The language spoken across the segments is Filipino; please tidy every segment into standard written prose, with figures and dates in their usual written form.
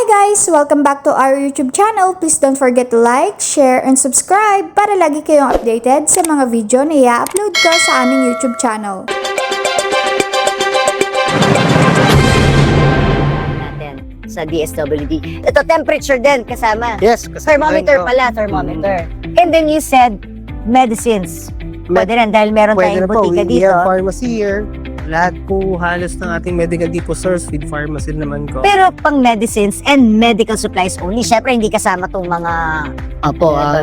guys! Welcome back to our YouTube channel. Please don't forget to like, share, and subscribe para lagi kayong updated sa mga video na i-upload ko sa aming YouTube channel. Natin sa DSWD. Ito, temperature din kasama. Yes, kasi Thermometer pala, thermometer. And then you said medicines. Pwede rin dahil meron tayong butika We dito. have pharmacy here. Lahat po halos ng ating medical depot source with pharmacy naman ko. Pero pang medicines and medical supplies only. Syempre, hindi kasama tong mga...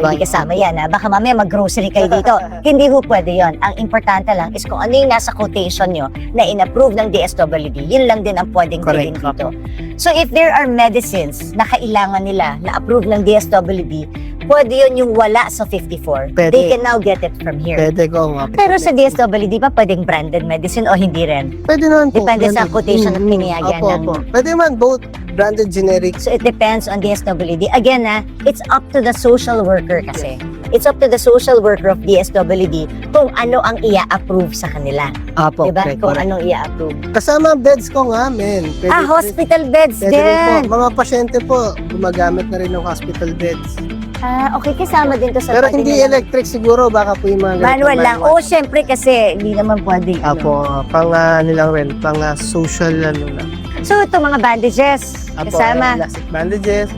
hindi kasama yan. Baka mamaya mag-grocery kayo dito. Hindi ho pwede yon. Ang importante lang is kung ano yung nasa quotation nyo na in-approve ng DSWD, yun lang din ang pwedeng bilhin dito. So if there are medicines na kailangan nila na approve ng DSWD, pwede yun yung wala sa 54. Pwede. They can now get it from here. Pwede ko nga. Pero sa DSWD ba pwedeng branded medicine o hindi rin? Pwede naman po. Depende sa quotation na pinayagan ng... Pwede naman both branded generic. So it depends on DSWD. Again, it's up to the social worker kasi. It's up to the social worker of DSWD kung ano ang i-approve sa kanila. Apo, Diba? correct, Kung correct. anong i-approve. Kasama beds ko nga, men. Pwede, Hospital beds pwede rin din. po. Mga pasyente po, gumagamit na rin ng hospital beds. Okay, kasama din to sa Pero pwede hindi nilang- electric siguro, baka po yung mga... Manual lang. Syempre kasi hindi naman pwede. Apo, pang nilang rin, pang social ano lang. So ito mga bandages, Apo, kasama. elastic bandages.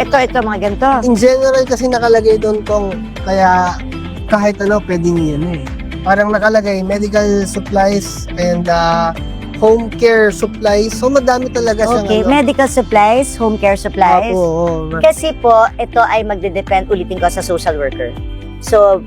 Ito mga ganito. In general kasi nakalagay doon kung kaya kahit ano pwede niyan eh. Parang nakalagay medical supplies and home care supplies. So madami talaga siyang Okay, ano. medical supplies, home care supplies. Opo, Kasi po, ito ay magde-depend ulitin ko sa social worker. So,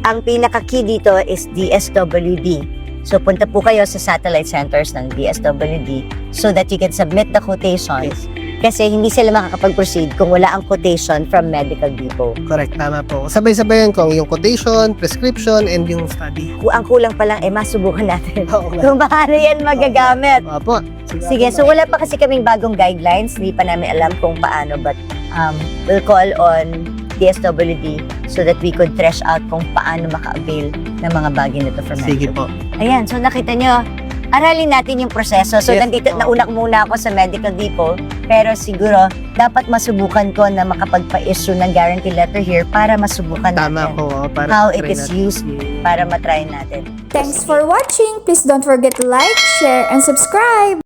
ang pinaka-key dito is DSWD. So, punta po kayo sa satellite centers ng DSWD so that you can submit the quotations. Kasi hindi sila makakapag-proceed kung wala ang quotation from medical depot. Correct, tama po. Sabay-sabayan ko yung quotation, prescription, and yung study. Ang kulang pa lang, masubukan natin. Oo nga. Kung paano yan magagamit. Opo. Sige, so wala pa kasi kaming bagong guidelines. Hindi pa namin alam kung paano. But we'll call on DSWD so that we could thresh out kung paano maka-avail ng mga bagay nito for medical. Sige po. Ayan, so nakita nyo, aralin natin yung proseso. So, Yes, nandito, nauna muna ako sa medical depot, pero siguro, dapat masubukan ko na makapagpa-issue ng guarantee letter here para masubukan Tama natin po. Para how try it is natin. used para matry natin. Thanks for watching! Please don't forget to like, share, and subscribe!